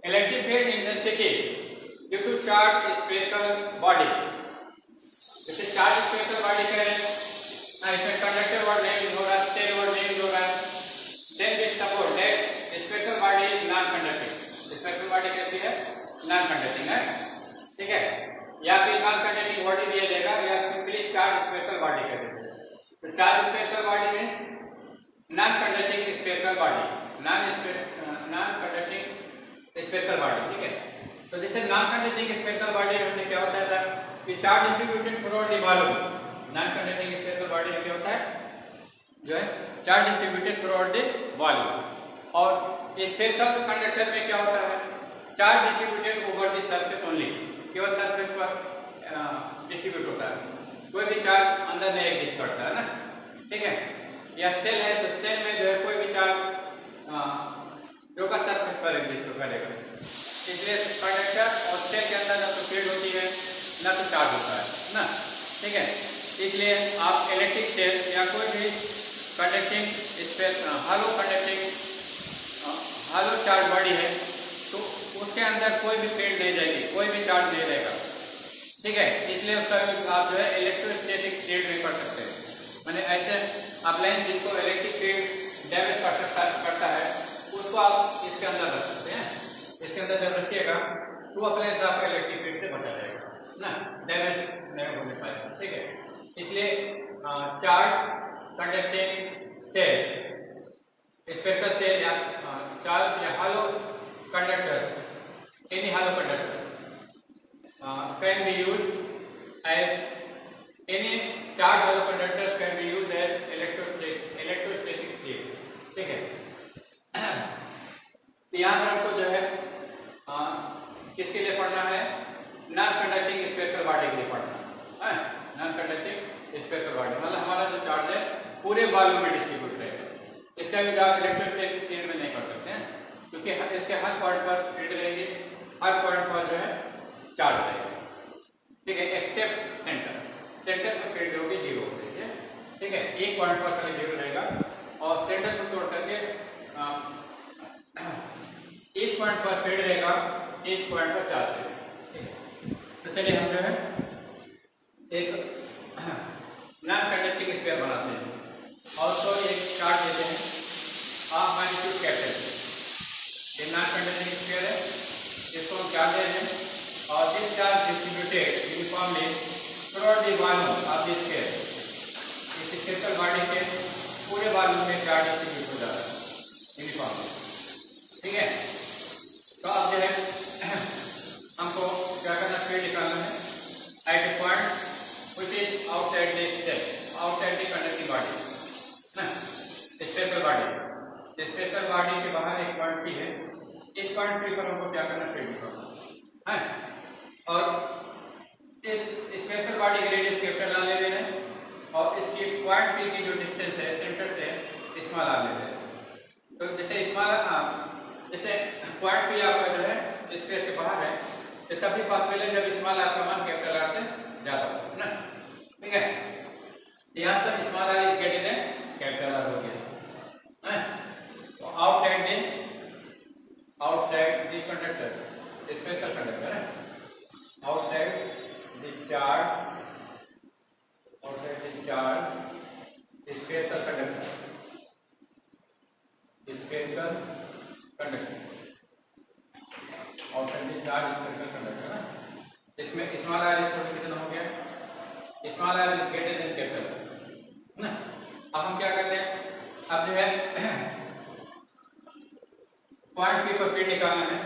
Electric field intensity due to charge spherical body. जैसे charge spherical body कह रहे हैं, इसमें कंडक्टर वर्ड नहीं यूज हो रहा है, सेल वर्ड नहीं यूज हो रहा है। Then we suppose that spherical body is non conducting. Spherical body कैसी है? नॉन कंडक्टिंग है, ठीक है। या फिर नॉन कंडक्टिंग बॉडी दिया जाएगा या सिंपली चार्ज स्फेरिकल बॉडी कह देते हैं। तो charge spherical body means non conducting spherical body, non conducting spherical body, ठीक है। तो जैसे नॉन कंडक्टिंग स्फेरिकल बॉडी हमने क्या बताया था कि charge distributed throughout the volume. Non conducting spherical body में क्या होता है, जो है charge distributed throughout the volume. और स्फेरिकल कंडक्टर में क्या होता है, charge distributed over the surface only, केवल सरफेस पर डिस्ट्रीब्यूट होता है, कोई भी चार्ज अंदर नहीं एग्जिस्ट करता है ना, ठीक है। या सेल है तो सेल में जो है कोई भी चार्ज जो का सरफेस पर एग्जिस्ट करेगा। इसलिए कंडक्टर और सेल के अंदर ना तो फील्ड होती है ना तो चार्ज होता है ना, ठीक है। इसलिए आप इलेक्ट्रिक सेल या कोई भी कंडक्टिंग हालो चार्ज बॉडी है तो उसके अंदर कोई भी फील्ड नहीं जाएगी, कोई भी चार्ज नहीं रहेगा, ठीक है। इसलिए उसका आप जो है इलेक्ट्रोस्टैटिक फील्ड भी कर सकते हैं। मैंने ऐसे अप्लायंस जिसको इलेक्ट्रिक फील्ड डैमेज करता है उसको आप इसके अंदर रख सकते हैं। इसके अंदर जब रखिएगा तो अप्लायंस आपका इलेक्ट्रिक फील्ड से बचा जाएगा ना, डैमेज नहीं होने पाएगा, ठीक है। इसलिए charge conducting shell, spherical shell या चार्ज या hollow conductors, any hollow conductors can be used as any charge hollow conductors can be used as electrostatic shield, ठीक है। तो यहाँ पर हमको जो है किसके लिए पढ़ना है, नॉन कंडक्टिंग स्फेरिकल बॉडी के लिए पढ़ना है। नॉन कंडक्टिंग स्फेरिकल बॉडी मतलब हमारा जो चार्ज है पूरे वॉल्यूम में डिस्ट्रीब्यूट रहेगा। इसका भी आप इलेक्ट्रोस्टैटिक शील्ड में नहीं कर सकते हैं क्योंकि इसके हर पॉइंट पर फील्ड रहेगी, हर पॉइंट पर जो है चार्ज रहेगा, ठीक है, एक्सेप्ट सेंटर। सेंटर पर फील्ड होगी 0 हो जाएगी, ठीक है। एक पॉइंट पर खाली 0 रहेगा और सेंटर को छोड़ करके इस पॉइंट पर फील्ड रहेगा, इस पॉइंट पर चार्ज रहेगा, ठीक है। तो चलिए हम जो है एक नॉन कंडक्टिंग स्फीयर बनाते हैं और तो एक चार्ज देते हैं ऑफ मैग्नीट्यूड कैपिटल। ये नॉन कंडक्टिंग स्फीयर है, इसको हम चार्ज दे हैं और this charge distributed uniformly throughout the volume of this sphere. इस स्फेरिकल बॉडी के पूरे वॉल्यूम में चार्ज डिस्ट्रीब्यूट हो जाता है यूनिफॉर्मली, ठीक है। तो अब जो है हमको क्या करना, फील्ड निकालना है at a point which is outside the cell, outside the conducting body ना, स्फेरिकल बॉडी। स्फेरिकल बॉडी के बाहर एक पॉइंट पी है, इस पॉइंट पी पर हमको क्या करना, फील्ड निकालना है। और इस स्फेरिकल बॉडी की रेडियस कैपिटल R ले लेना है और इसकी पॉइंट पी की जो डिस्टेंस है सेंटर से स्मॉल r ले लेना है। तो जैसे जैसे पॉइंट पी आपका जो है स्फीयर के बाहर है तो तभी पॉसिबल है जब स्मॉल r का मान कैपिटल R से ज्यादा हो ना, ठीक है। यहाँ पर small r is greater than capital R हो गया। तो outside the conductor, spherical conductor है, outside the charge spherical conductor, outside the charge spherical conductor ना, इसमें स्मॉल r कितना हो गया, small r greater than capital ना। अब हम क्या करते हैं, अब जो है पॉइंट पी पर फील्ड निकालना है।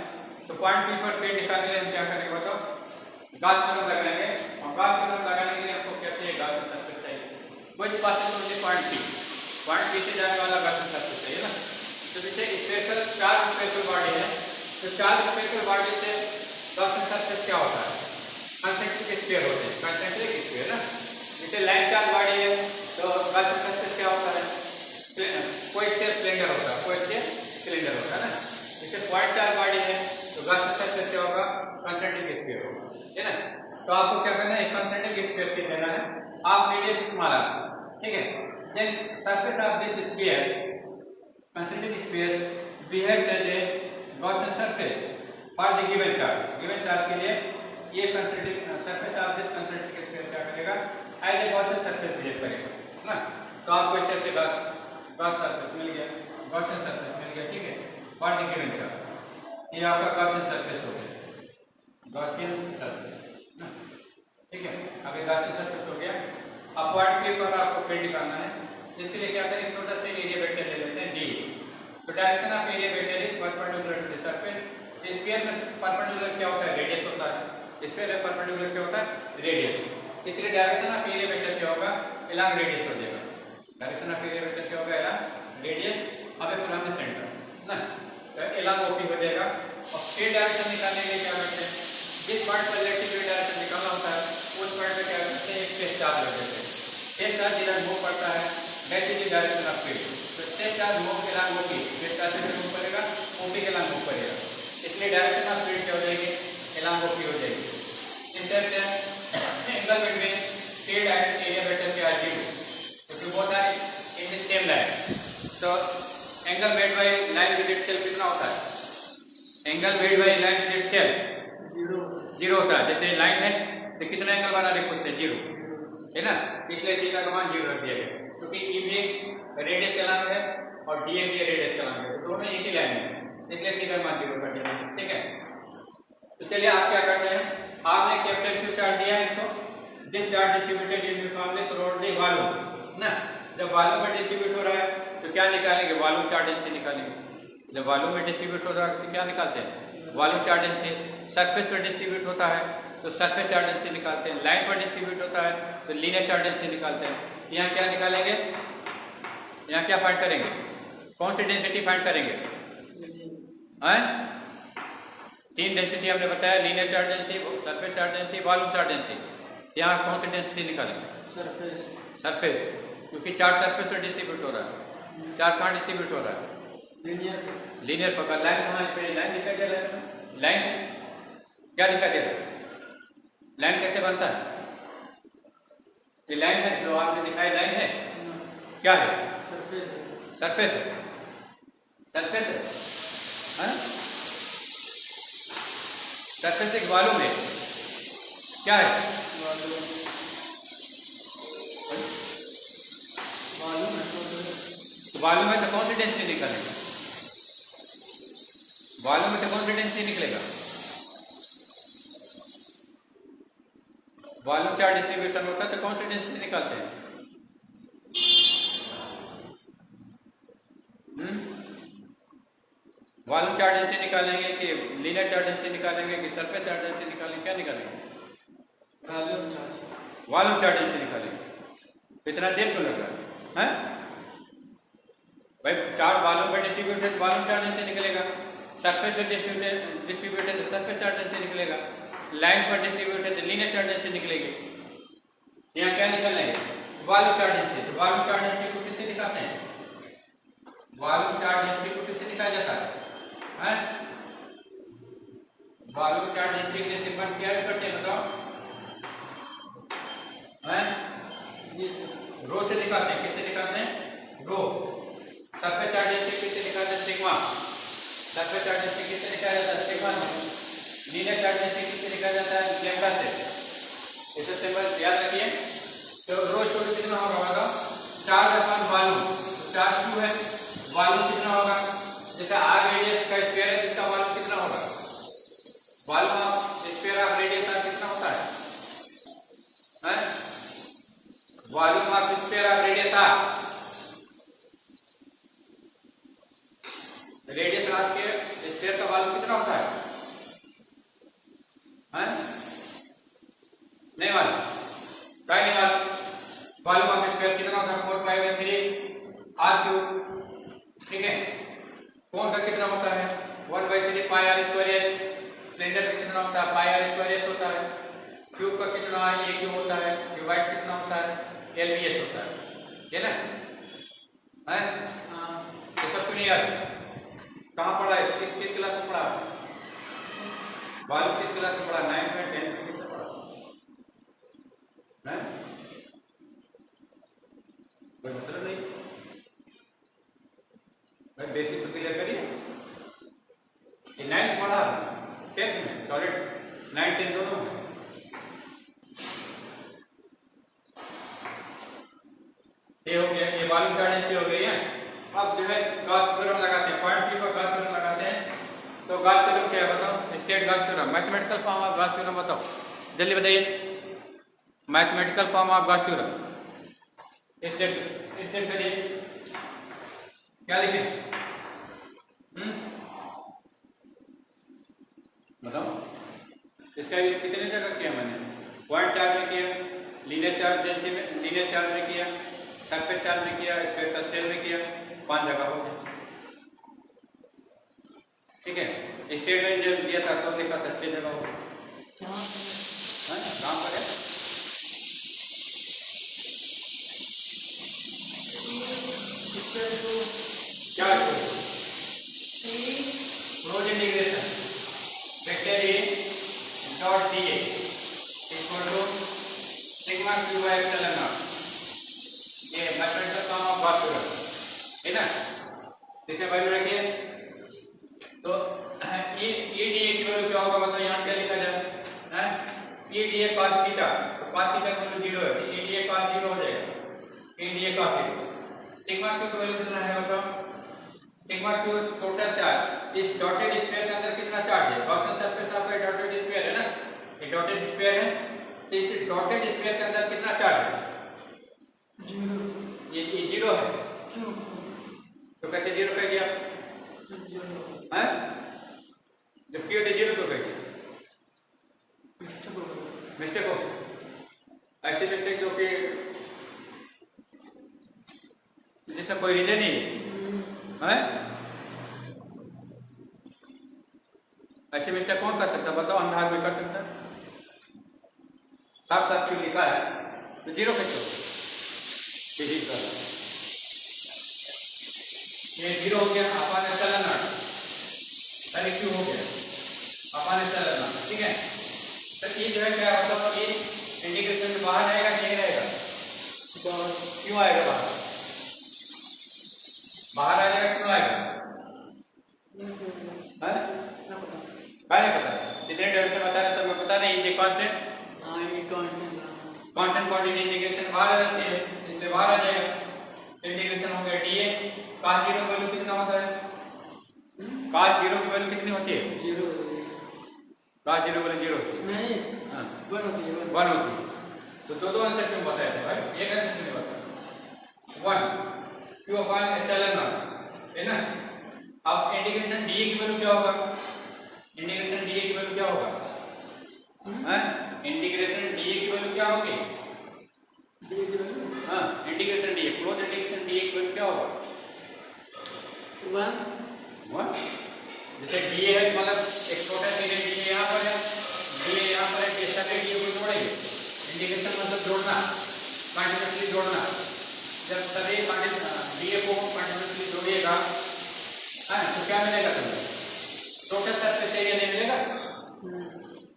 तो पॉइंट पी पर फील्ड निकालने के लिए हम क्या करेंगे बताओ, गास थ्योरम लगाएंगे और गास थ्योरम लगाने के लिए हमको क्या चाहिए, गास सर्किट चाहिए। Which passes through the point P से जाने वाला गास सर्किट चाहिए ना। तो जैसे स्फेरिकल चार्ज स्फेरिकल बॉडी है तो चार्ज स्फेरिकल बॉडी से गास सर्किट क्या होता है, कंसेंट्रिक स्फीयर होते हैं, कंसेंट्रिक स्फीयर ना। जैसे लाइन चार्ज बॉडी है तो गास सर्किट क्या होता है, कोएक्सियल सिलेंडर होता है, कोएक्सियल सिलेंडर होता है ना। जैसे पॉइंट चार्ज बॉडी है तो गास सर्किट क्या होगा, कंसेंट्रिक स्फीयर होगा, है ना। तो आपको क्या करना है, एक कंसेंट्रिक स्फीयर की देना है, आप रेडियस स्मॉल r, ठीक है। Then surface of this sphere, concentric spheres behaves as a Gaussian surface, for the given charge के लिए ये concentric surface of this concentric sphere क्या करेगा, as a Gaussian surface behave करेगा ना। तो आपको स्टेप से गॉस सरफेस मिल गया, गॉसियन सरफेस मिल गया, ठीक है। फॉर द गिवन चार्ज ये आपका गॉसियन सरफेस हो गया, गॉसियन सरफेस ना, ठीक है। अब ये गॉसियन सरफेस हो गया। अपवर्ड के ऊपर आपको फील्ड निकालना है, जिसके लिए क्या करें, छोटा सा एरिया वेक्टर ले लेते हैं डी। तो direction of area vector is perpendicular to the surface. Sphere में परपेंडिकुलर क्या होता है, रेडियस होता है। स्फीयर में परपेंडिकुलर क्या होता है, रेडियस। इसलिए डायरेक्शन ऑफ एरिया वेक्टर क्या होगा, अलॉन्ग रेडियस हो जाएगा। डायरेक्शन ऑफ एरिया वेक्टर क्या होगा, अलॉन्ग रेडियस। अब एक फ्रॉम द सेंटर ना, तो अलॉन्ग ओपी हो जाएगा। और फिर डायरेक्शन निकालने के लिए क्या करते हैं, जिस पॉइंट पर इलेक्ट्रिक डायरेक्शन निकालना होता है उस पॉइंट पे क्या करते हैं, एक स्पेस चार्ज रख देते हैं। स्पेस चार्ज इधर मूव करता है, that is the direction of field. तो स्पेस चार्ज मूव के अलॉन्ग ओपी, स्पेस चार्ज से मूव करेगा, ओपी के अलॉन्ग मूव करेगा, इसलिए डायरेक्शन ऑफ फील्ड क्या हो जाएगी, अलॉन्ग ओपी हो जाएगी। Inter angle between field and area vector क्या है, 0, क्योंकि both are in the same line. तो angle made by line with itself कितना होता है, angle made by line with itself 0 होता है। जैसे लाइन है तो कितना एंगल बना रहे खुद से, 0 है ना, इसलिए थीटा का मान 0 रख दिया गया, क्योंकि ई भी रेडियस के अलॉन्ग है और डी भी रेडियस के अलॉन्ग है, तो दोनों एक ही लाइन में, इसलिए थीटा का मान 0 कर दिया, ठीक है। तो चलिए आप क्या करते हैं, आपने कैपिटल Q चार्ज दिया है इसको, this charge distributed uniformly throughout the volume ना। जब वॉल्यूम में डिस्ट्रीब्यूट हो रहा है तो क्या निकालेंगे, वॉल्यूम चार्ज डेंसिटी निकालेंगे। जब वॉल्यूम में डिस्ट्रीब्यूट हो रहा है तो क्या निकालते हैं, वॉल्यूम चार्ज डेंसिटी। सरफेस पर डिस्ट्रीब्यूट होता है तो सरफेस चार्ज डेंसिटी निकालते हैं। लाइन पर डिस्ट्रीब्यूट होता है तो लीनियर चार्ज डेंसिटी निकालते हैं। यहाँ क्या निकालेंगे, यहाँ क्या फाइंड करेंगे, कौन सी डेंसिटी फाइंड करेंगे, हैं 3 डेंसिटी हमने बताया, linear charge density, surface charge density, volume charge density. यहाँ कौन सी डेंसिटी निकालेंगे, सरफेस। सरफेस, क्योंकि चार्ज सरफेस पर डिस्ट्रीब्यूट हो रहा है। चार्ज कहाँ डिस्ट्रीब्यूट हो रहा है, लीनियर पकड़। लाइन कहाँ, इस पे लाइन दिखाई दे रहा है, लाइन क्या दिखाई दे रहा है, लाइन कैसे बनता है, ये लाइन है जो आपने दिखाई, लाइन है क्या है, सरफेस है, सरफेस है, सरफेस एक वॉल्यूम है, क्या है, वॉल्यूम है तो कौन सी डेंसिटी निकलेगा, वॉल्यूम में तो कौन सी डेंसिटी निकलेगा, वॉल्यूम चार्ज डिस्ट्रीब्यूशन होता है तो कौन सी डेंसिटी निकालते हैं, वॉल्यूम चार्ज डेंसिटी निकालेंगे कि लीनियर चार्ज डेंसिटी निकालेंगे कि सरफेस चार्ज डेंसिटी निकालेंगे, क्या निकालेंगे, वॉल्यूम चार्ज डेंसिटी निकालेंगे। इतना देर क्यों लग रहा है, भाई चार्ज वॉल्यूम पर डिस्ट्रीब्यूट है तो वॉल्यूम चार्ज डेंसिटी निकलेगा, सरफेस पर डिस्ट्रीब्यूट है तो सरफेस चार्ज डेंसिटी निकलेगा, लाइन पर डिस्ट्रीब्यूट है तो लीनियर चार्ज डेंसिटी निकलेगी। यहाँ क्या निकलना है, वॉल्यूम चार्ज डेंसिटी। तो वॉल्यूम चार्ज डेंसिटी को किससे दिखाते हैं, वॉल्यूम चार्ज डेंसिटी को किससे दिखाया जाता है, वॉल्यूम चार्ज डेंसिटी के लिए सिंबल क्या यूज करते हैं बताओ, रो से दिखाते हैं, किससे दिखाते हैं, रो। सरफेस चार्ज डेंसिटी किससे दिखाते हैं, सिग्मा। सरफेस चार्ज डेंसिटी किससे दिखाया जाता है, सिग्मा से। लीनियर चार्ज डेंसिटी किससे दिखाया जाता है, लैम्डा से। इसे सिंबल याद रखिए। तो रो छोटे कितना होगा, चार्ज अपॉन वॉल्यूम। चार्ज क्यों है, वॉल्यूम कितना होगा, जैसे आर रेडियस का स्क्वायर है जिसका वॉल्यूम कितना होगा, volume of square of radius r कितना होता है, volume of square of radius r, radius r के स्क्वायर का वॉल्यूम कितना होता है, नहीं वाला क्या नहीं वाला, वॉल्यूम ऑफ स्क्वायर कितना होता है, 4 पाई आर क्यूब, ठीक है। कोण का कितना होता है, 1/3 पाई आर स्क्वायर एच। सिलेंडर का कितना होता है, पाई आर स्क्वायर एच होता है। क्यूब का कितना है, ए क्यूब होता है। क्यूबाइड कितना होता है, एल बी एस होता है ना, है ये सब क्यों नहीं याद, कहाँ पढ़ा है, किस क्लास में पढ़ा, वॉल्यूम किस क्लास में पढ़ा, 9th में 10th में किसने पढ़ा, कोई मतलब नहीं भाई, बेसिक तो क्लियर करिए, ये 9th पढ़ा टेंथ में सॉलिड 9 10 दोनों में। ये हो गया, ये वॉल्यूम चार्ज की हो गई है। अब जो है गॉस थ्योरम लगाते हैं, पॉइंट पी पर गॉस थ्योरम लगाते हैं। तो गॉस थ्योरम क्या है बताओ, state Gauss theorem, mathematical form of Gauss theorem बताओ, जल्दी बताइए। Mathematical form of Gauss theorem, state करिए, क्या लिखें? बताओ। इसका यूज कितने जगह किया मैंने? पॉइंट चार्ज में किया, लीनियर चार्ज डेंसिटी में, लीनियर चार्ज में किया, सरफेस चार्ज में किया, स्फीयर का सेल में किया, 5 जगह हो गया। ठीक है, स्टेट में जब दिया था तो लिखा था 6 जगह हो गया। काम करें क्या close integration vector A dot D A equal to sigma Q by epsilon naught. ये mathematical form of Gauss theorem है ना, इसे वैल्यू रखिए। तो ये डी ए की वैल्यू क्या होगा बताओ, यहाँ क्या लिखा जाए है, ये डी ए cos थीटा, तो cos थीटा की वैल्यू 0 है, ये डी ए cos 0 हो जाएगा, ये D A cos 0। Sigma Q की वैल्यू कितना है बताओ, सिग्मा क्यू टोटल चार्ज, इस डॉटेड स्फीयर के अंदर कितना चार्ज है, गॉसियन सरफेस आपका डॉटेड स्फीयर है ना, ये डॉटेड स्फीयर है, तो इस डॉटेड स्फीयर के अंदर कितना चार्ज है? 0। ये 0 है, तो कैसे 0 कह दिया हैं? जब क्यू 0 तो कह दिया, मिस्टेक हो, ऐसे मिस्टेक जो कि जिसका कोई रीजन नहीं है, ऐसे मिस्टेक कौन कर सकता बताओ, अंधा आदमी कर सकता है? साफ साफ क्यों लिखा है तो 0 कैसे हो? ये 0 हो गया, अपन ने चलना पहले क्यों हो गया, अपन ने चलना, ठीक है। तो ये जो है क्या मतलब ये इंटीग्रेशन से बाहर आएगा नहीं रहेगा, क्यों आएगा बाहर, बाहर आ जाएगा, क्यों आएगा है? नहीं पता, जितने टाइम से बता रहे सब में पता नहीं, ये कांस्टेंट कांस्टेंट क्वांटिटी इंटीग्रेशन बाहर आ जाती है, इसलिए बाहर आ जाएगा। इंटीग्रेशन हो गया डी ए, cos 0 की वैल्यू कितना होता है, cos 0 की वैल्यू कितनी होती है? 0। cos 0 की वैल्यू 0 नहीं, 1 होती है। तो दो आंसर क्यों बताया था भाई, एक आंसर क्यों बताया, 1 क्यों अपन एप्सिलॉन नॉट है ना। अब इंटीग्रेशन डी ए की वैल्यू क्या होगा, इंटीग्रेशन डी ए की वैल्यू क्या होगा, इंटीग्रेशन डी ए की वैल्यू क्या होगी, integration D A, close integration D A की वैल्यू क्या होगा, 1। जैसे डी ए है मतलब एक छोटा पीरियड डी ए यहाँ पर है, डी ए यहाँ पर है, ये सभी डी ए को जोड़ेंगे, इंटीग्रेशन मतलब जोड़ना, कंटीन्यूअसली जोड़ना, जब सभी डी ए को कंटीन्यूअसली जोड़िएगा तो क्या मिलेगा तुम्हें, टोटल सरफेस एरिया नहीं मिलेगा।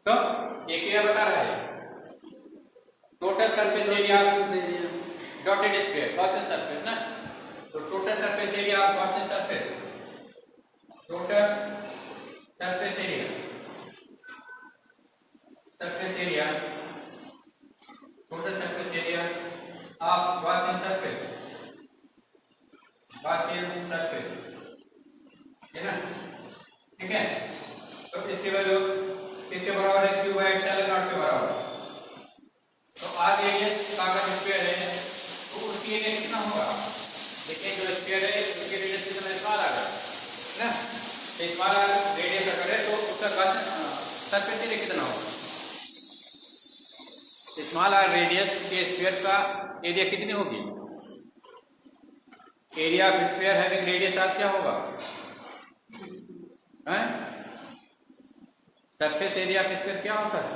तो ये क्या बता रहा है, total surface area dotted sphere Gaussian surface ना, तो total surface area of Gaussian surface, total surface area, surface area, total surface area of Gaussian surface, Gaussian surface है ना, ठीक है। तो इसकी वैल्यू किसके बराबर है, क्यू बाय एप्सिलॉन नॉट के बराबर। तो आर रेडियस का अगर स्क्वायर है तो उसकी एरिया कितना होगा, देखिए जो स्क्वायर है उसकी रेडियस कितना, स्मॉल आर है ना, तो स्मॉल आर रेडियस अगर है तो उसका सरफेस एरिया कितना होगा, स्मॉल आर रेडियस के स्क्वायर का एरिया कितनी होगी, area of square having radius r क्या होगा, सरफेस एरिया ऑफ स्क्वायर क्या होता है,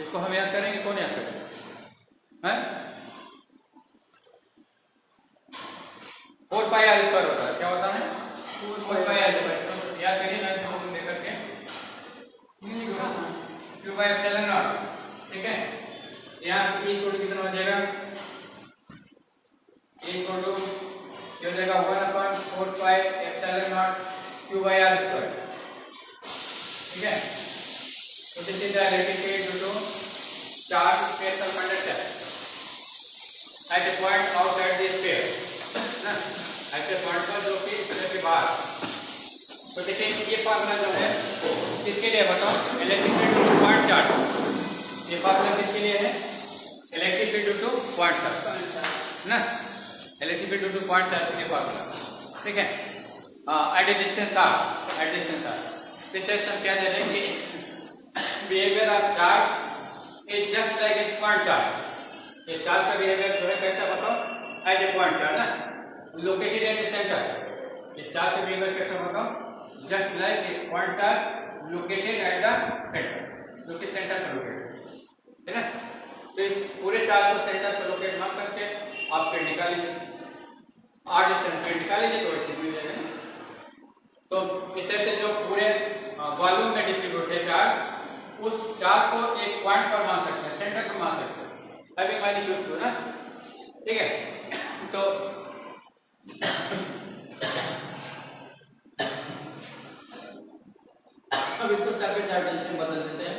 इसको हम याद करेंगे, कौन याद करेंगे, 4 पाई आर स्क्वायर होता है, क्या होता है 4 पाई आर स्क्वायर, याद करिए ना इसको लेकर के, क्यू बाय एप्सिलॉन नॉट, ठीक है। यहाँ ई छोड़ कितना हो जाएगा, ए छोड़ो ये हो जाएगा 1/4 pi epsilon naught Q by R square. ठीक है, तो this is the electric field due to charge space of conductor at a point outside the sphere ना, ऐसे पॉइंट पर जो कि स्फीयर के बाहर। तो देखिए ये फार्मूला जो है किसके लिए बताओ, electric field due to point charge. ये फार्मूला किसके लिए है, electric field due to point charge ना, electric field due to point charge के लिए फार्मूला। ठीक है, at a distance R, at distance R distance हम क्या दे रहे हैं कि behaviour of charge is just like a point charge. ये चार्ज का बिहेवियर जो है कैसा बताओ, एज ए पॉइंट चार्ज ना, लोकेटेड एट द सेंटर। इस चार्ज का बिहेवियर कैसा बताओ, just like a point charge located at the centre, जो कि सेंटर पर लोकेटेड है ना। तो इस पूरे चार्ज को सेंटर पर लोकेट मान करके आप फील्ड निकाल लीजिए, आर डिस्टेंस फील्ड निकाल लीजिए तो ऐसे मिल जाएगा। तो इस तरह से जो पूरे वॉल्यूम में डिस्ट्रीब्यूट है चार्ज, उस चार्ज को एक पॉइंट पर मान सकते हैं, सेंटर पर मान सकते हैं, अभी मैग्नीट्यूड को ना। ठीक है, तो अब इसको सरफेस चार्ज डेंसिटी बदल देते हैं,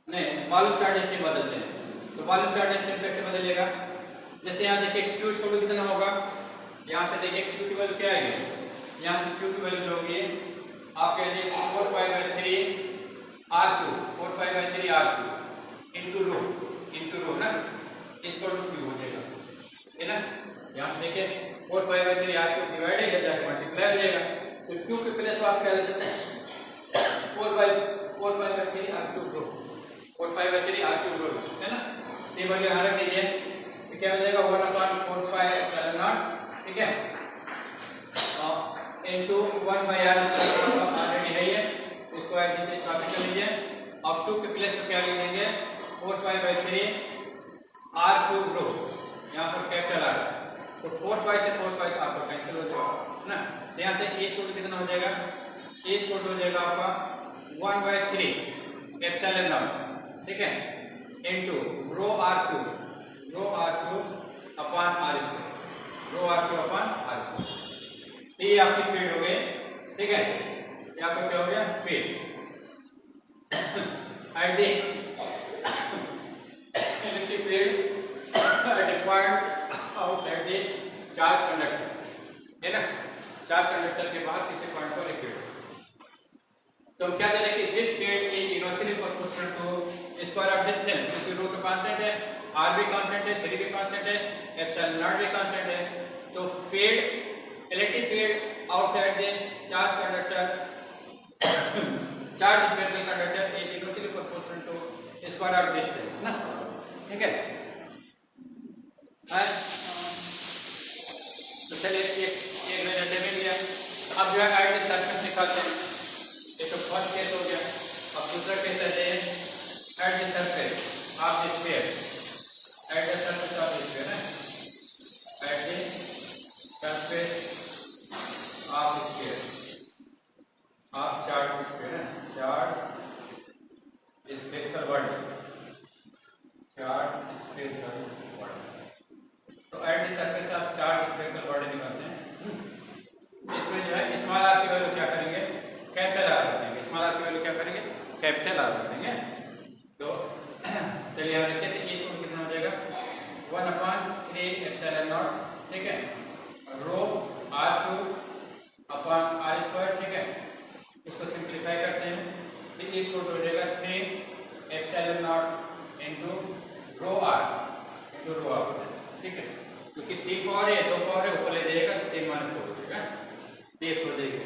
नहीं वॉल्यूम चार्ज डेंसिटी बदलते हैं। तो वॉल्यूम चार्ज डेंसिटी कैसे बदलेगा, जैसे यहाँ देखिए Q छोड़ो कितना होगा, यहाँ से देखिए Q की वैल्यू क्या आएगी, यहाँ से Q की वैल्यू जो होगी आप कह दीजिए 4π/3 R2, 4π/3 R2 इंटू रो ना, इसको Q हो जाएगा है ना। यहाँ से देखिए 4π/3 R2 डिवाइडेड हो जाएगा, मल्टीप्लाई हो जाएगा। तो Q के प्लेस तो आप क्या ले सकते हैं, 4π/3 R2 रो, 4π/3 R2 रो है ना। ये वैल्यू यहाँ रख लीजिए, तो क्या हो जाएगा 1/4π0, ठीक है, इंटू 1/r ऑलरेडी है ये, इसको ऐड कीजिए, कॉपी कर लीजिए। अब Q के प्लेस पर क्या ले लेंगे, 4π/3 R2 रो, यहाँ पर कैपिटल R, तो 4π से 4π तो आपका कैंसिल हो जाएगा ना। तो यहाँ से A स्क्वायर कितना हो जाएगा, A स्क्वायर हो जाएगा आपका 1/3 एप्सिलॉन नॉट, ठीक है, into rho R2 upon R square, rho R2 upon R square. ये आपकी फील्ड हो गई, ठीक है, ये आपका क्या हो गया, field at the electric field at a point outside the charge conductor है ना, चार्ज कंडक्टर के बाहर किसी पॉइंट पर एक फील्ड। तो हम क्या दे रहे हैं कि this field is inversely proportional to square of distance, क्योंकि रो तो कांस्टेंट है, आर भी कांस्टेंट है, 3 भी कांस्टेंट है, एप्सिलॉन नॉट भी कांस्टेंट है। तो field electric field outside the charge conductor, charge spherical conductor is inversely proportional to square of distance ना, ठीक है। तो चलिए एक मैंने डेमो लिया, अब जो है आइडियल सर्फेस निकालते हैं। ये तो फर्स्ट केस हो गया, अब दूसरा केस है ideal surface of the sphere, ideal surface of the sphere है, ideal surface of sphere of charge sphere है, charge spherical body, charge spherical body. तो at the surface of charge spherical body निकालते हैं। इसमें जो है small are की value क्या करेंगे, कैपिटल आर रख देंगे, स्मॉल आर की वैल्यू क्या करेंगे, कैपिटल आर रख देंगे। तो चलिए यहाँ रखिए, तो ये छोड़ कितना हो जाएगा 1/3 एप्सिलॉन नॉट, ठीक है, रो R2 अपॉन R स्क्वायर, ठीक है, इसको सिंप्लीफाई करते हैं, तो ये छोड़ हो जाएगा 3 epsilon not into rho R, ठीक है, क्योंकि 3 पावर है, 2 पावर है, ऊपर ले जाएगा तो 3 मान 4 हो जाएगा, 1 हो जाएगी।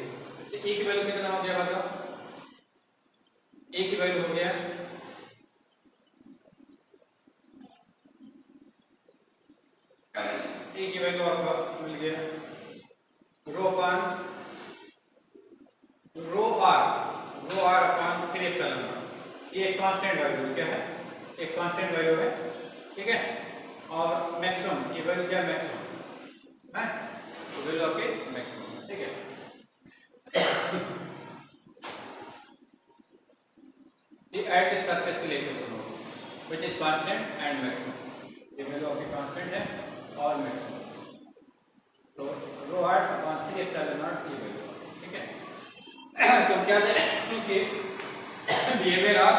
तो E की वैल्यू कितना हो गया बताओ, E की वैल्यू हो गया E की वैल्यू आपको मिल गया रो R अपॉन 3 एप्सिलॉन नॉट। ये एक कांस्टेंट वैल्यू क्या है, एक कांस्टेंट वैल्यू है, ठीक है, और मैक्सिमम ये वैल्यू क्या है, मैक्सिमम है, तो वैल्यू आपके मैक्सिमम, ठीक है। ये एट द सरफेस के लिए इक्वेशन होगी which is constant and maximum, ये वैल्यू आपकी कांस्टेंट है और मैक्सिमम। तो रो R अपॉन 3 एप्सिलॉन नॉट ये वैल्यू, ठीक है। क्या दे रहे हैं कि behaviour of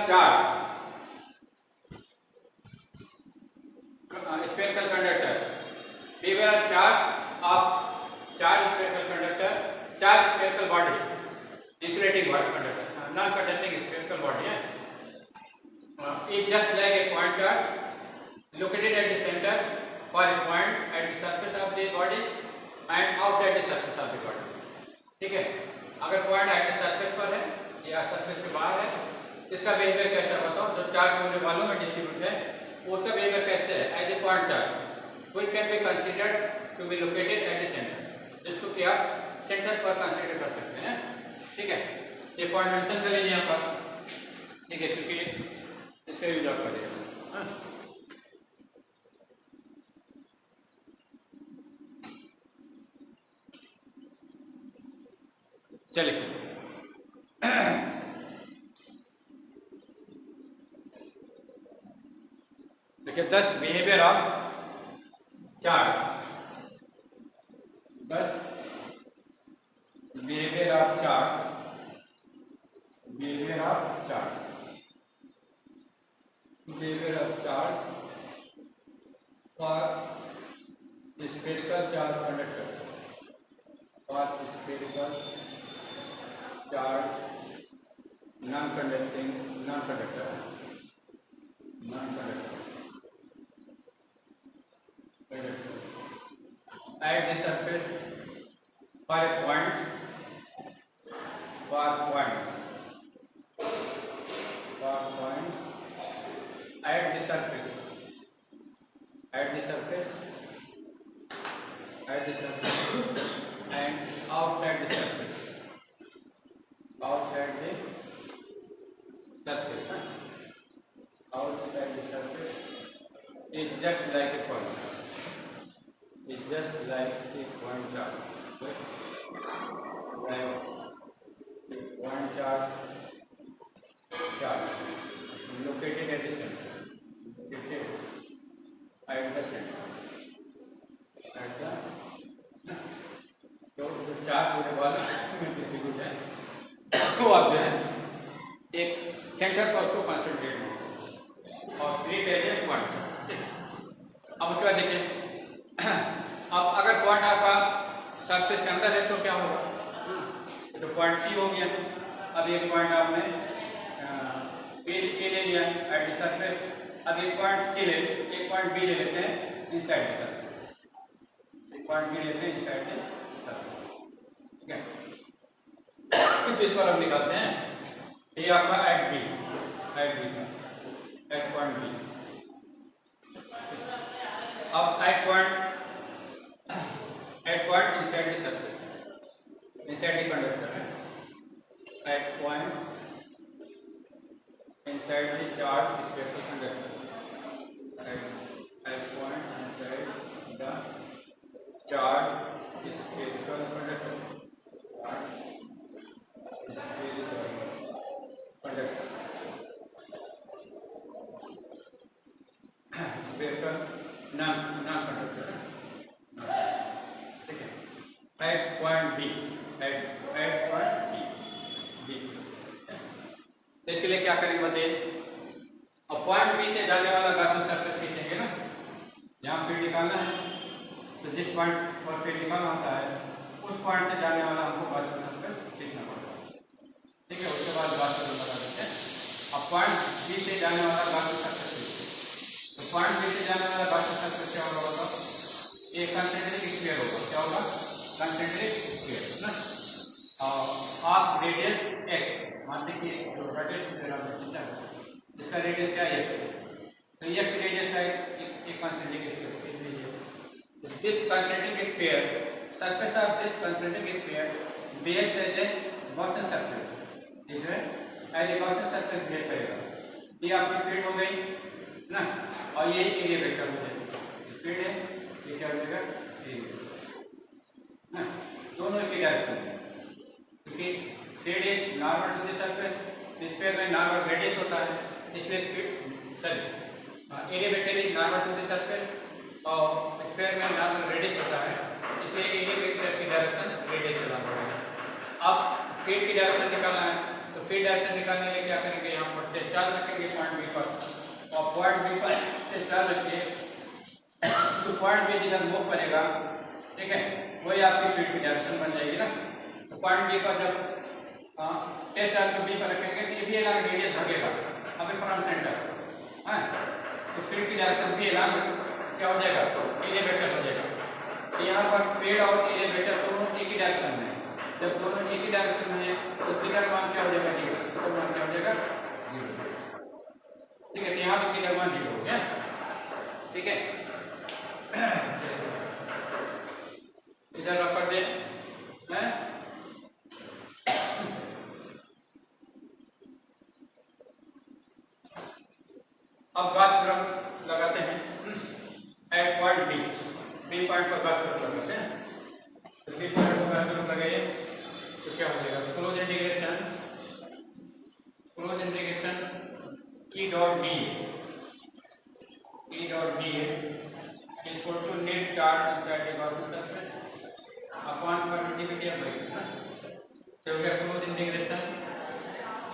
charge spherical conductor, behavior of charge spherical conductor, charge spherical body, insulating body conductor, non-conducting spherical body is just like a point charge located at the center for a point at the surface of the body and outside the surface of the body. ठीक है, अगर point eight the surface पर है या surface के बाहर है, इसका बिहेवियर कैसा बताओ? जो चार्ज मुझे मालूम है डिस्ट्रीब्यूट है, उसका बिहेवियर कैसे है? As a point charge which can be considered to be located at the centre, जिसको कि आप सेंटर पर कंसीडर कर सकते हैं। ठीक है, ये पॉइंट मेंशन कर लीजिए यहाँ पर। ठीक है, क्योंकि इसका यूज आप करिए। चलिए देखिए 10 behaviour of charge, 10 behaviour of charge, behaviour of charge, behaviour of charge for spherical charge conductor, for spherical charge non-conductor at the surface for points at the surface and outside the surface, outside the surface is just like a point, is just like a point charge, like a point charge located at the center, located at the center, तो जो charge होने वाला distribute है तो आप जो है एक सेंटर पर उसको कंसंट्रेट और ट्रीट एज ए पॉइंट। अब उसके बाद देखिए, अब अगर पॉइंट आपका सरफेस के अंदर है तो क्या होगा? तो पॉइंट सी हो गया। अब एक पॉइंट आपने ए ले लिया एट द सरफेस, अब एक पॉइंट सी ले, एक पॉइंट बी ले लेते हैं इनसाइड द सरफेस, एक पॉइंट बी लेते हैं इनसाइड द सरफेस। ठीक है, तो इस पर हम निकालते हैं ये आपका एट बी का एट पॉइंट बी। अब at point inside the surface, inside the conductor है, at point inside the charge spherical conductor, at point inside the charge spherical conductor, spherical non conductor. ठीक है, at point B, at point B. तो इसके लिए क्या करेंगे बताइए? अब पॉइंट बी से जाने वाला गॉसियन सरफेस खींचेंगे ना, जहाँ फील्ड निकालना है, तो जिस पॉइंट पर फील्ड निकालना होता है उस पॉइंट से जाने वाला हमको गॉसियन सरफेस खींचना पड़ता है। ठीक है, उसके बाद बात करें बता देते हैं। अब पॉइंट बी से जाने वाला गॉसियन सरफेस, तो पॉइंट बी से जाने वाला गॉसियन सरफेस क्या होगा बताओ? एक कंसेंट्रिक स्फीयर होगा। क्या होगा? कंसेंट्रिक स्फीयर ना, और ऑफ रेडियस एक्स, मानते कि जो रटेड स्फीयर आपने खींचा है इसका रेडियस क्या है? एक्स। तो एक्स रेडियस का एक कंसेंट्रिक स्फीयर लीजिए। This concentric sphere, surface of this concentric sphere behaves as a Gaussian surface, ये जो है as a Gaussian surface behave करेगा। ये आपकी फील्ड हो गई ना, और ये एरिया वेक्टर हो जाएगा। फील्ड है, ये क्या हो जाएगा? एरिया ना, दोनों एक ही डायरेक्शन में, क्योंकि field is normal to the surface, sphere में नॉर्मल रेडियस होता है, इसलिए area vector is normal to the surface, और स्क्वायर में नॉर्मल रेडियस होता है, इसलिए एरिया वेक्टर की डायरेक्शन रेडियस से लाना पड़ेगा। अब फील्ड की डायरेक्शन निकालना है, तो फील्ड डायरेक्शन निकालने के लिए क्या करेंगे, यहाँ पर चार्ज रखेंगे पॉइंट बी पर, और पॉइंट बी पर चार्ज रखिए तो पॉइंट बी जिधर मूव करेगा, ठीक है, वही आपकी फील्ड की डायरेक्शन बन जाएगी ना। तो पॉइंट बी पर जब टेस्ट चार्ज को बी पर रखेंगे तो ये भी एलॉन्ग रेडियस भागेगा अभी फ्रॉम सेंटर, हाँ, तो फील्ड की डायरेक्शन भी एलॉन्ग क्या हो जाएगा, एरिया वेक्टर हो जाएगा। तो यहाँ पर फील्ड और एरिया वेक्टर दोनों एक ही डायरेक्शन में, जब दोनों एक ही डायरेक्शन में है तो थीटा का मान क्या हो जाएगा, जीरो, तो मान क्या हो जाएगा, जीरो, ठीक है। तो यहाँ पे थीटा का मान जीरो हो गया, ठीक है। इधर रख कर दे, अब गास ग्राफ लगाते हैं at point B, B point पर गास ग्राफ लगाते हैं। तो बी पॉइंट पर गास ग्राफ लगाइए तो क्या हो जाएगा, close integration E dot D equal to net charge inside the Gaussian surface upon perpendicular by, तो हो गया close integration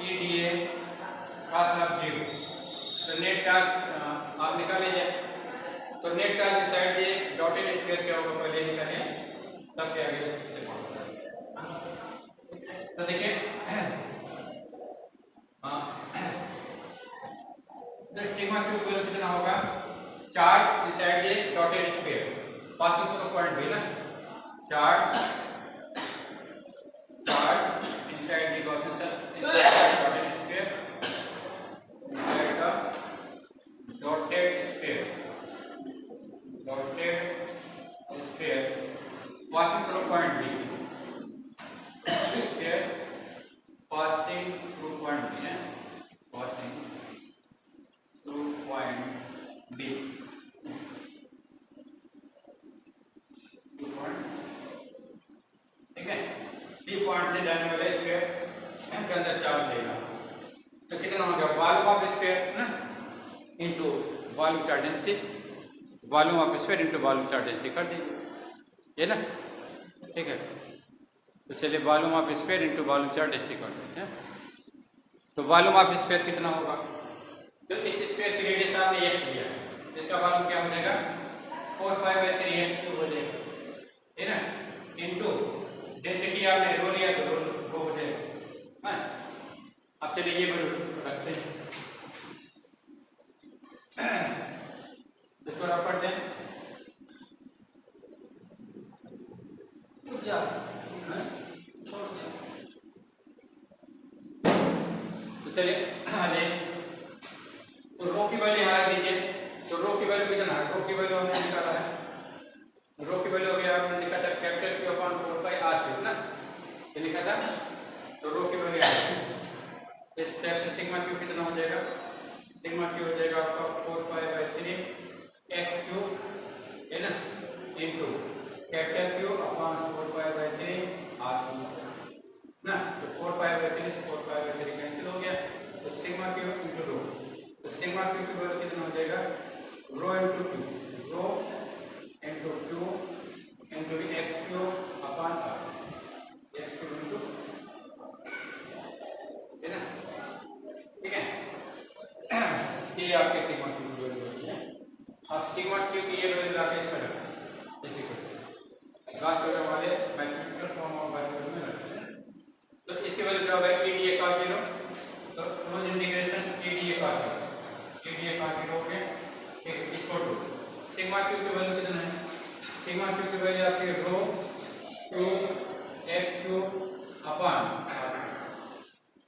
E D A cos of zero. तो नेट चार्ज आप निकाल लीजिए, तो नेट चार्ज इस साइड ये डॉटेड स्क्वायर क्या होगा, पहले निकालिए तब क्या आगे। तो देखिए तो सिग्मा क्यू इक्वल कितना होगा, चार्ज इस साइड ये dotted square passing through point B ना, charge inside the Gaussian surface dotted square inside the dotted sphere passing through point B, sphere passing through point B है, passing through point B, ठीक है। B point से जाने वाला square के अंदर charge लेगा, तो कितना हो गया, वॉल्यूम ऑफ स्क्वायर ना into volume charge density, volume of square into volume charge density कर दीजिए, ये ना, ठीक है। तो चलिए volume of square into volume charge density कर देते हैं। तो वॉल्यूम ऑफ स्क्वायर कितना होगा, तो इस स्क्वायर की रेडियस आपने x लिया है, इसका वॉल्यूम क्या हो जाएगा, 4π/3x³ हो जाएगा, है ना, इनटू डेंसिटी आपने रो लिया तो रो हो जाएगा, हाँ। अब चलिए ये वैल्यू रखते हैं, इसको रख पढ़ते हैं, तो चलिए आ जाइए, तो रो की वैल्यू यहाँ रख लीजिए। तो रो की वैल्यू कितना है, रो की वैल्यू हमने निकाला है, रो की वैल्यू हो गया आपने लिखा था कैपिटल Q अपॉन 4πr³ ना, ये लिखा था। तो रो की वैल्यू इस टाइप से सिग्मा क्यू कितना हो जाएगा, सिग्मा क्यू हो जाएगा आपका 4π/3x³ है ना, into capital Q upon 4π/3r³ ना। तो 4π/3 से 4π/3 कैंसिल हो गया, तो सिग्मा क्यू इनटू रो, तो सिग्मा क्यू की वैल्यू कितना हो जाएगा, rho into Q, rho into Q into x³ upon r, x³ into, है ना, ठीक है। ये आपके सिग्मा क्यू की वैल्यू होती है। अब सिग्मा क्यू की ये वैल्यू लाके इसमें रखें, इसी को गास ग्राफ वाले मैथमेटिकल फॉर्म ऑफ बायोलॉजी में रखते हैं। तो इसकी वैल्यू क्या होगा, EDA cos 0, तो क्लोज इंटीग्रेशन EDA cos 0 हो गया, ठीक, इक्वल टू सिग्मा क्यू की वैल्यू कितना है, सिग्मा क्यू की वैल्यू आपकी रो क्यू x³ अपॉन,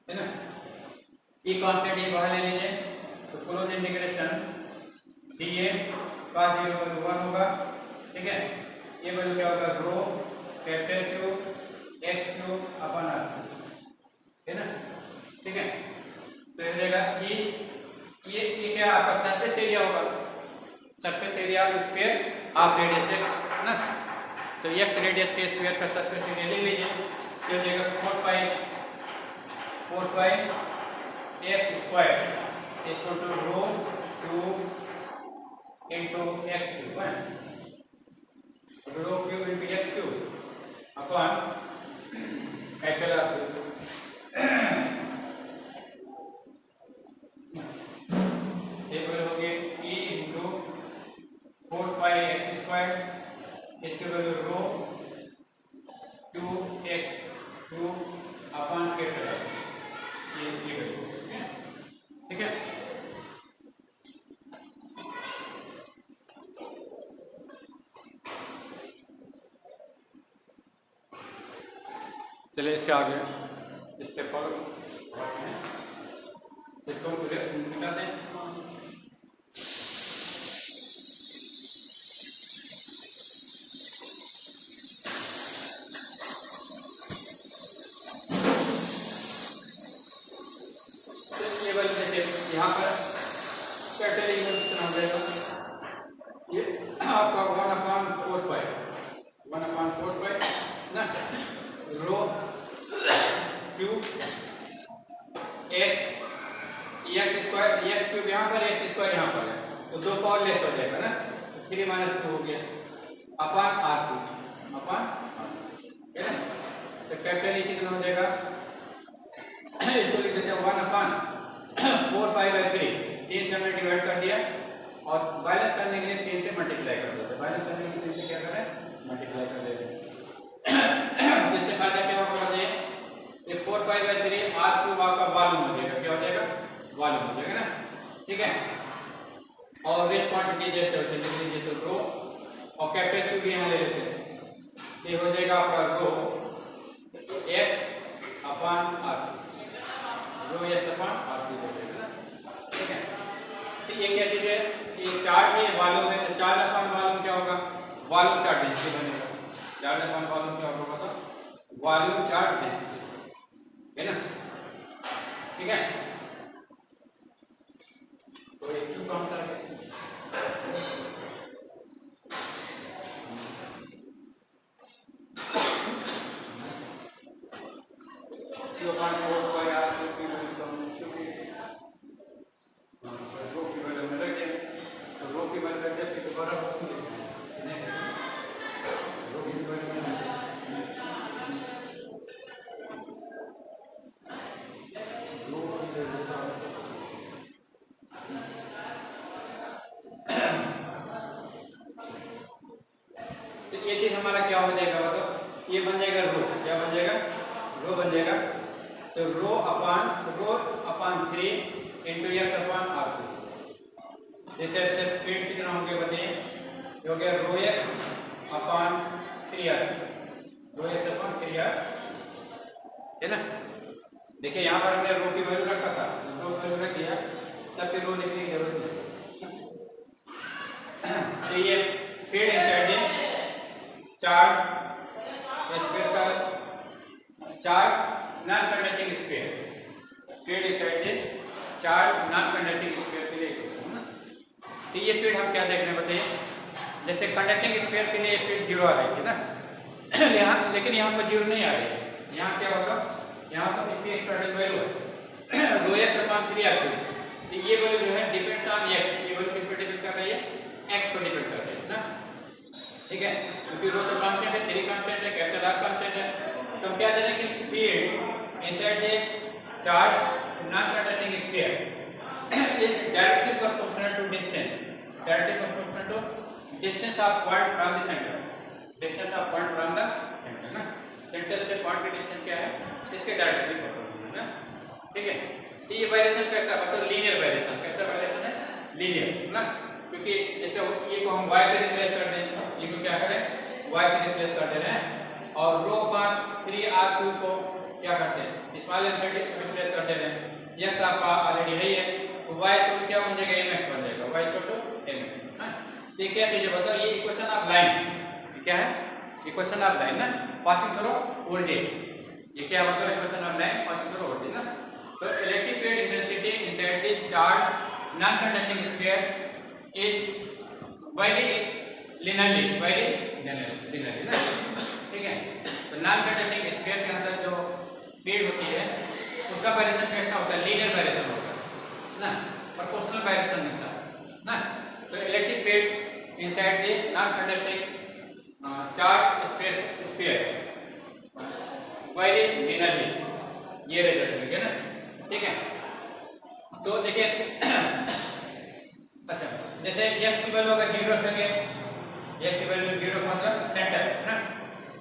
है ना, ये कांस्टेंट ये बाहर ले लीजिए, तो close integration DA cos 0 value 1 होगा, ठीक है। ये वैल्यू क्या होगा, rho capital Q x³ upon r, है ना, ठीक है। तो ये रहेगा ये क्या आपका सरफेस एरिया होगा, surface area of sphere of radius x ना, तो x रेडियस के स्फीयर का सरफेस एरिया ले लीजिए, तो हो जाएगा 4π x² equal to rho Q into x cube है, rho cube into x cube upon capital R cube. ये वैल्यू होगी e into 4 pi x square, इसकी value rho cube x cube upon capital R, ये value ठीक है। चलिए इसके आगे स्टेप पर इसको मिटा दें। यहाँ पर कैपिटल कितना हो जाएगा, ये आपका 1/4 पाई ना, rho cube x square, x cube यहाँ पर, एक्स स्क्वायर यहाँ पर है, तो 2 पावर लेस हो जाएगा ना, तो 3 - 2 हो गया अपॉन आर क्यूब है ना। तो कैपिटल ई कितना हो जाएगा, इसको लिख देते हैं 1/4 पाई/3, 3 से हमने डिवाइड कर दिया और बैलेंस करने के लिए 3 से मल्टीप्लाई कर देते हैं, बैलेंस करने के लिए 3 से क्या करें मल्टीप्लाई कर देते हैं। इससे फायदा क्या होगा बताइए, ये 4 पाई/3 आर क्यूब आपका वॉल्यूम हो जाएगा, क्या हो जाएगा वॉल्यूम हो जाएगा ना, ठीक है। और रेस क्वांटिटी जैसे वैसे लिख लीजिए, तो रो और कैपिटल क्यू भी यहाँ ले लेते हैं, ये हो जाएगा आपका rho x upon R, rho x upon are cube हो जाएगा ना, ठीक है। तो ये क्या चीज है, ये चार्ज है, वॉल्यूम है, तो चार्ज अपॉन वॉल्यूम क्या होगा, वॉल्यूम चार्ज डेंसिटी बनेगा, चार्ज अपॉन वॉल्यूम क्या होगा तो वॉल्यूम चार्ज डेंसिटी है ना, ठीक है। तो ये क्यों कौन सा है, ये चीज हमारा क्या हो जाएगा बताओ, ये बन जाएगा रो, क्या बन जाएगा रो बन जाएगा, तो rho upon 3 into x upon are cube. इस टाइप से फील्ड कितना हो गया बताइए, हो गया rho x upon 3r, rho x upon 3r है ना। देखिए यहाँ पर हमने रो की वैल्यू रखा था, रो की वैल्यू रख दिया, तब फिर रो लिखने की जरूरत नहीं। तो ये field inside charge spherical charge non conducting sphere, field inside charge non conducting sphere के लिए क्वेश्चन है ना। तो ये फील्ड हम क्या देख रहे हैं बताइए, जैसे कंडक्टिंग स्फीयर के लिए फील्ड 0 आ रही थी ना यहाँ, लेकिन यहाँ पर 0 नहीं आ रही है, यहाँ क्या होगा, यहाँ पर इसकी एक सर्टेन वैल्यू है रो एक्स अपॉन 3r क्यूब, तो ये वैल्यू जो है डिपेंड्स ऑन एक्स, ये वैल्यू किस पर डिपेंड कर रही है, एक्स पर डिपेंड कर रही है ना, ठीक है। क्योंकि रो तो कांस्टेंट है, 3 कांस्टेंट है, कैपिटल आर कांस्टेंट है, तो हम क्या दे रहे हैं कि field inside a charge non conducting sphere is directly proportional to distance, directly proportional to distance of point from the centre, distance of point from the centre ना, सेंटर से पॉइंट की डिस्टेंस क्या है, इसके डायरेक्टली प्रोपोर्शनल है, ठीक है। तो ये वेरिएशन कैसा मतलब लीनियर वेरिएशन, कैसा वेरिएशन है लीनियर ना, क्योंकि जैसे ये को हम y से रिप्लेस कर दें, ये को क्या करें y से रिप्लेस कर दे रहे हैं, और रो अपॉन 3r क्यूब को क्या करते हैं स्मॉल m से रिप्लेस कर दे रहे हैं, x आपका ऑलरेडी है ही है, तो y इक्वल क्या बन जाएगा mx बन जाएगा, y इक्वल टू mx हां। तो ये क्या चीज है बताओ, ये इक्वेशन ऑफ लाइन, ये क्या है इक्वेशन ऑफ लाइन ना, पासिंग थ्रू वोल्टेज, ये क्या मतलब equation of line passing through voltage ना। तो electric field intensity inside the charge non conducting sphere is very linearly ना, ठीक है। तो नॉन कंडक्टिंग स्फीयर के अंदर जो फील्ड होती है उसका वेरिएशन कैसा होता है, लीनियर वेरिएशन होता है ना, प्रोपोर्शनल वेरिएशन मिलता है ना। तो electric field inside the non-conducting charge sphere very linearly, ये रिजल्ट मिल गया ना, ठीक है। तो देखिए अच्छा, जैसे x की वैल्यू अगर 0 रखेंगे, x की वैल्यू 0 का मतलब सेंटर है ना,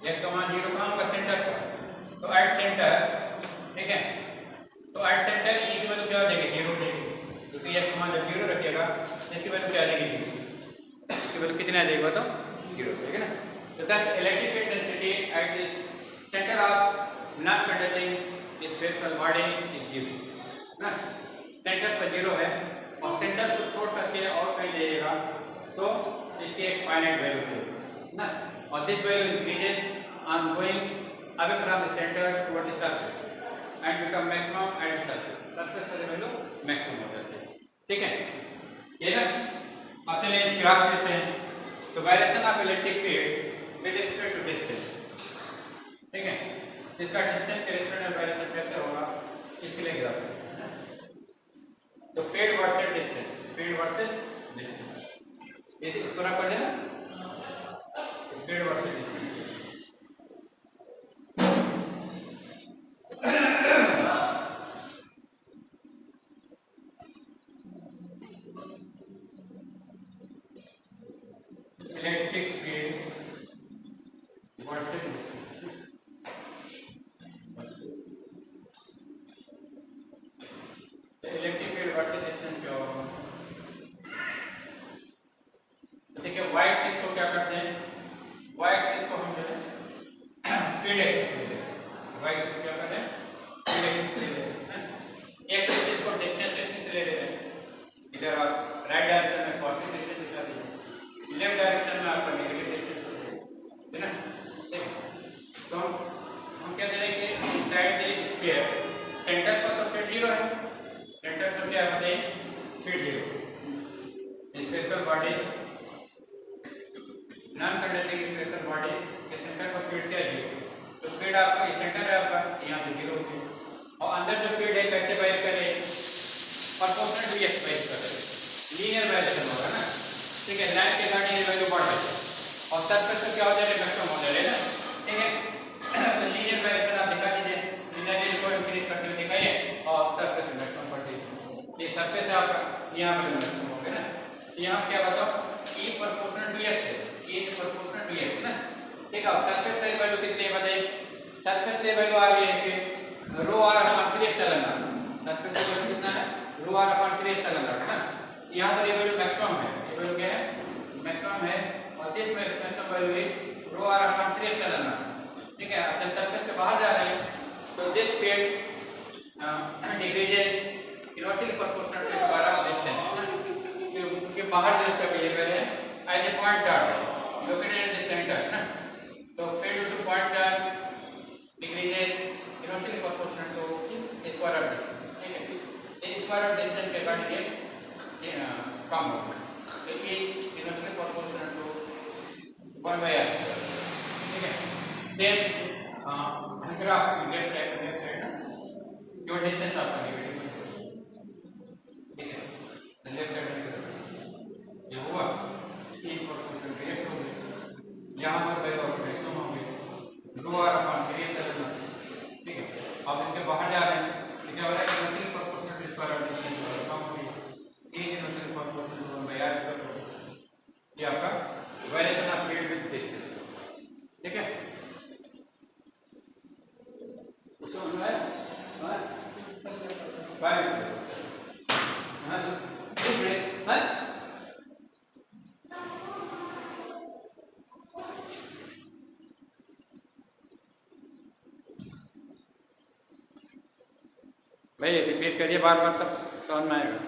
x का मान 0 कहाँ होगा, सेंटर का। तो एट सेंटर, ठीक है, तो एट सेंटर e की वैल्यू क्या हो जाएगी, 0 हो जाएगी, क्योंकि x का मान जब 0 रखिएगा इसकी वैल्यू क्या आ जाएगी, 0, इसकी वैल्यू कितनी आ जाएगी बताओ, 0, ठीक है ना। तो thus electric field density at the center of non-conducting spherical body is 0 ना, सेंटर पर 0 है और सेंटर को छोड़ करके और कहीं जाइएगा तो इसकी एक फाइनाइट वैल्यू है ना, और this value increases on going away from the centre toward the surface and become maximum eight the surface, surface पर वैल्यू मैक्सिमम हो जाती है, ठीक है। ये ना अब चलिए ग्राफ देखते हैं। तो variation of electric field with respect to distance, ठीक है, इसका डिस्टेंस के रिस्पेक्ट में वायरेशन कैसे होगा इसके लिए ग्राफ है। तो field versus distance, field versus distance, ये इसको ना पढ़े ना, field versus distance. Electric field versus distance, electric field versus distance क्या होगा। तो देखिए वाई एक्सिस को क्या करते हैं, वाई एक्सिस को हम जो है फील्ड एक्सिस ले लेते हैं, वाई एक्सिस को क्या करते हैं, फील्ड एक्सिस ले लेते हैं, एक्स एक्सिस को डिस्टेंस एक्सिस ले लेते हैं। इधर आप राइट डायरेक्शन में पॉजिटिव डिस्टेंस दिखा दीजिए, लेफ्ट डायरेक्शन में आपका नेगेटिव डिस्टेंस है ना, ठीक। तो हम क्या दे रहे हैं कि इनसाइड द स्फीयर सेंटर पर तो फील्ड 0 है, सेंटर पर क्या बताइए, field 0, spherical body non conducting spherical body के सेंटर पर फील्ड क्या 0, तो फील्ड आपका ये सेंटर है आपका, यहाँ पे 0 होगी, और अंदर जो फील्ड है कैसे वेरी करे, प्रोपोर्शनल टू x वेरी करे, लीनियर वेरिएशन होगा ना, ठीक है, लाइन के अकॉर्डिंग ये वैल्यू बढ़ जाएगी और सरफेस पे क्या हो जाएगा, मैक्सिमम हो जाएगा ना, ठीक है। तो लीनियर वेरिएशन आप दिखा दीजिए, लीनियर को इंक्रीज करते हुए दिखाइए और सरफेस पे मैक्सिमम बढ़ जाएगी, ये सरफेस है आपका, यहाँ पे मैक्सिमम हो गया ना। तो यहाँ क्या बताओ, e प्रोपोर्शनल टू x है, e is proportional to x ना, ठीक है। सरफेस की वैल्यू कितनी है बताइए, सरफेस की वैल्यू आ रही है कि rho are upon 3 epsilon naught, surface की वैल्यू कितना है, rho are upon 3 epsilon naught ना, यहाँ पर ये वैल्यू मैक्सिमम है, ये वैल्यू क्या है, मैक्सिमम है, और this maximum value is rho are upon 3 epsilon naught, ठीक है। जब सरफेस से बाहर जा रही है तो this field decreases inversely proportional to square of distance, क्योंकि बाहर जो इसका बिहेवियर है as a point charge located at the centre ना, तो field to point charge decreases inversely proportional to square of distance, ठीक है। ये स्क्वायर ऑफ डिस्टेंस के अकॉर्डिंग ये कम होगा, तो ये इनवर्सली प्रोपोर्शनल टू 1/r, ठीक है। सेम ग्राफ लेफ्ट साइड ना, जो डिस्टेंस आपका नेगेटिव है, ठीक है, लेफ्ट साइड में ये हुआ e प्रोपोर्शनल टू x हो गया, यहाँ पर वैल्यू ऑफ मैक्सिमम हो गई रो आर अपॉन 3 एप्सिलॉन, ठीक है। अब इसके बाहर जा रहे हैं तो क्या हो रहा है, inversely proportional to square of distance कम हो गई, e inversely proportional to 1/r square, ये आपका variation of field with distance, ठीक है। समझ में आया, बाय हां ब्रेक हां भाई रिपीट करिए बार बार तब समझ में आएगा।